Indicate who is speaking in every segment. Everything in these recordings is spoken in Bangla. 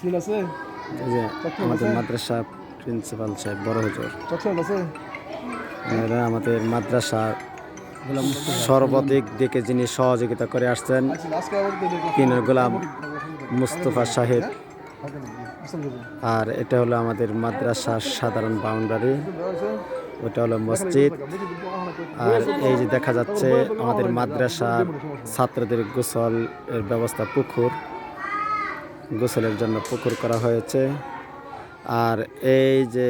Speaker 1: সিল আছে
Speaker 2: এই যে
Speaker 1: চকলেট
Speaker 2: আমাদের
Speaker 1: আছে
Speaker 2: মাদ্রাসা প্রিন্সিপাল সাহেব বড় হুজুর
Speaker 1: চকলেট আছে
Speaker 2: এরা আমাদের মাদ্রাসার সর্বাধিক দিকে যিনি সহযোগিতা করে আসছেন
Speaker 1: আচ্ছা আজকে আবার দিয়ে দেবো
Speaker 2: কিনের গোলাম মুস্তফা সাহেব।
Speaker 1: বুঝতে পেরেছি
Speaker 2: আর এটা হলো আমাদের মাদ্রাসার সাধারণ বাউন্ডারি, ওটা হলো মসজিদ। আর এই যে দেখা যাচ্ছে আমাদের মাদ্রাসার ছাত্রদের গোসল এর ব্যবস্থা, পুকুর, গোসলের জন্য পুকুর করা হয়েছে। আর এই যে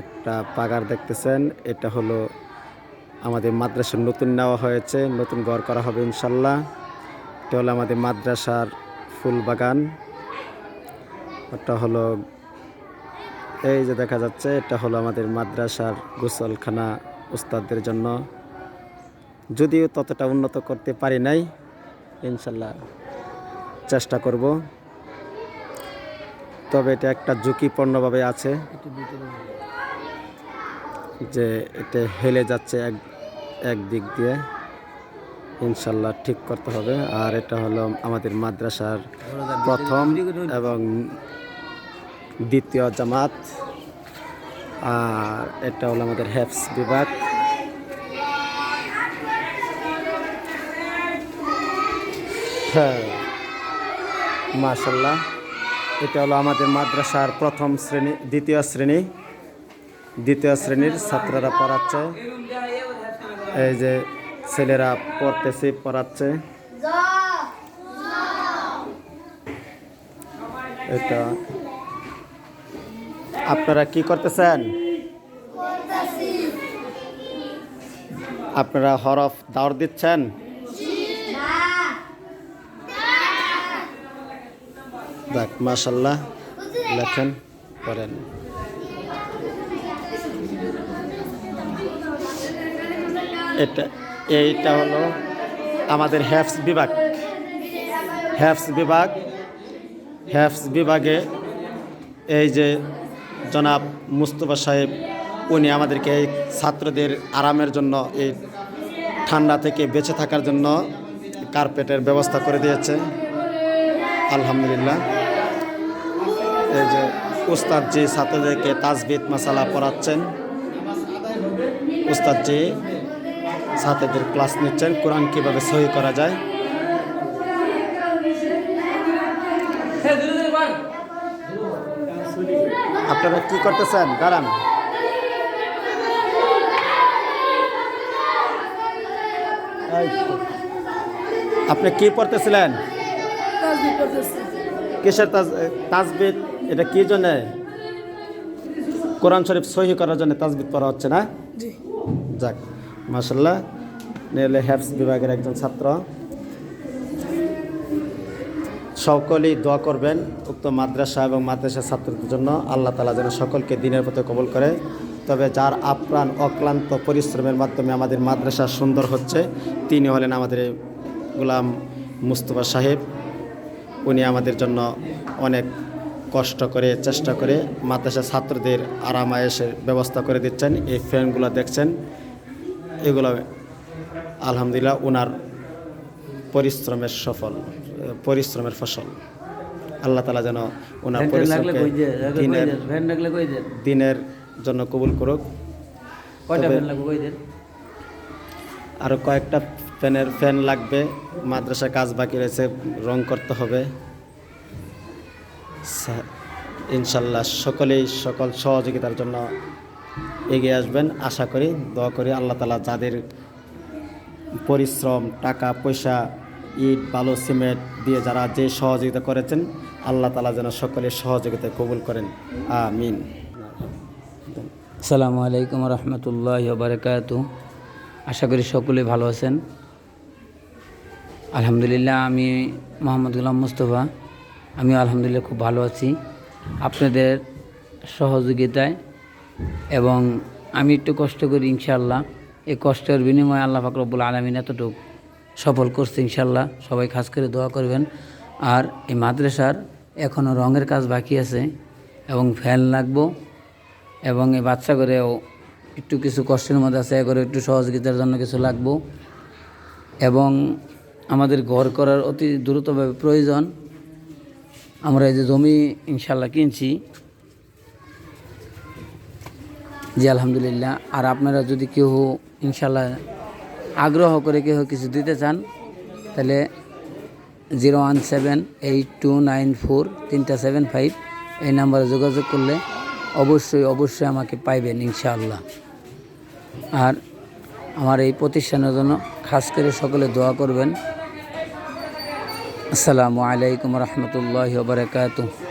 Speaker 2: একটা পাগার দেখতেছেন, এটা হলো আমাদের মাদ্রাসার নতুন নেওয়া হয়েছে, নতুন ঘর করা হবে ইনশাল্লাহ। এটা হলো আমাদের মাদ্রাসার ফুল বাগান। এটা হলো এই যে দেখা যাচ্ছে, এটা হলো আমাদের মাদ্রাসার গোসলখানা উস্তাদদের জন্য। যদিও ততটা উন্নত করতে পারি নাই, ইনশাল্লাহ চেষ্টা করব। তবে এটা একটা ঝুঁকিপূর্ণভাবে আছে যে এটা হেলে যাচ্ছে এক দিক দিয়ে, ইনশাল্লাহ ঠিক করতে হবে। আর এটা হলো আমাদের মাদ্রাসার প্রথম এবং দ্বিতীয় জামাত। আর এটা হলো আমাদের হেফস বিভাগ। হ্যাঁ, মাশাল্লাহ, এটা হলো আমাদের মাদ্রাসার প্রথম শ্রেণী, দ্বিতীয় শ্রেণীর ছাত্ররা পড়াচ্ছে। এই যে ছেলেরা পড়াচ্ছে। এটা আপনারা কি করতেছেন? আপনারা হরফ দাওর দিচ্ছেন? যাক, মাশাল্লাহ, লেখেন, পড়েন। এইটা হলো আমাদের হেফস বিভাগে এই যে জনাব মুস্তফা সাহেব, উনি আমাদেরকে এই ছাত্রদের আরামের জন্য, এই ঠান্ডা থেকে বেঁচে থাকার জন্য কার্পেটের ব্যবস্থা করে দিয়েছে, আলহামদুলিল্লাহ। এই যে উস্তাদজি ছাত্রদেরকে তাজবিদ মাসালা পড়াচ্ছেন, উস্তাদজি ছাত্রদের ক্লাস নিচ্ছেন, কোরআন কীভাবে সহি করা যায়। আপনারা কি করতেছেন? দাঁড়ান। আপনি কি পড়তেছিলেন? কিসের তাজবিদ? এটা কি জন্যে? কোরআন শরীফ সহি করার জন্য তাজবিদ পড়া হচ্ছে না? যাক, মাশাল্লাহ, নেলে হেফস বিভাগের একজন ছাত্র। সকলেই দোয়া করবেন উক্ত মাদ্রাসা এবং মাদ্রাসার ছাত্রদের জন্য, আল্লাহ তাআলা যেন সকলকে দ্বীনের পথে কবুল করে। তবে যার আপ্রাণ অক্লান্ত পরিশ্রমের মাধ্যমে আমাদের মাদ্রাসা সুন্দর হচ্ছে, তিনি হলেন আমাদের গোলাম মুস্তফা সাহেব। উনি আমাদের জন্য অনেক কষ্ট করে, চেষ্টা করে মাদ্রাসা ছাত্রদের আরাম আয়েশের ব্যবস্থা করে দিচ্ছেন। এই ফ্যানগুলো দেখছেন, এগুলো আলহামদুলিল্লাহ ওনার পরিশ্রমের ফসল। আল্লাহ তাআলা যেন ওনার পরিশ্রমকে দিনের জন্য কবুল করুক। আরও কয়েকটা ফ্যান লাগবে, মাদ্রাসা কাজ বাকি রয়েছে, রং করতে হবে ইনশাল্লাহ। সকলেই সকল সহযোগিতার জন্য এগিয়ে আসবেন আশা করি, দোয়া করি। আল্লাহ তাআলা যাদের পরিশ্রম, টাকা পয়সা, ইট বালু সিমেন্ট দিয়ে যারা যে সহযোগিতা করেছেন, আল্লাহ তাআলা যেন সকলের সহযোগিতা কবুল করেন, আমিন।
Speaker 3: আসসালামু আলাইকুম রহমতুল্লাহি ওয়া বারাকাতুহু। আশা করি সকলে ভালো আছেন। আলহামদুলিল্লাহ, আমি মোহাম্মদ গোলাম মুস্তফা, আমি আলহামদুলিল্লাহ খুব ভালো আছি আপনাদের সহযোগিতায়। এবং আমি একটু কষ্ট করি, ইনশাআল্লাহ এই কষ্টের বিনিময়ে আল্লাহ পাক রব্বুল আলামিন এতটুকু সফল করছে, ইনশাআল্লাহ সবাই খাস করে দোয়া করবেন। আর এই মাদ্রাসার এখনও রঙের কাজ বাকি আছে এবং ফ্যান লাগবো, এবং এই বাচ্চা করেও একটু কিছু কষ্টের মধ্যে আছে, করে একটু সহযোগিতার জন্য কিছু লাগবো। এবং আমাদের ঘর করার অতি দ্রুতভাবে প্রয়োজন। আমরা এই যে জমি ইনশাল্লাহ কিনছি, জি আলহামদুলিল্লাহ। আর আপনারা যদি কেউ ইনশাল্লাহ আগ্রহ করে কেউ কিছু দিতে চান, তাহলে 017829437 এই নাম্বারে যোগাযোগ করলে অবশ্যই আমাকে পাইবেন ইনশাআল্লাহ। আর আমার এই প্রতিষ্ঠানের জন্য খাস করে সকলে দোয়া করবেন। আসসালামু আলাইকুম রহমতুল্লাহি ওয়া বারাকাতুহু।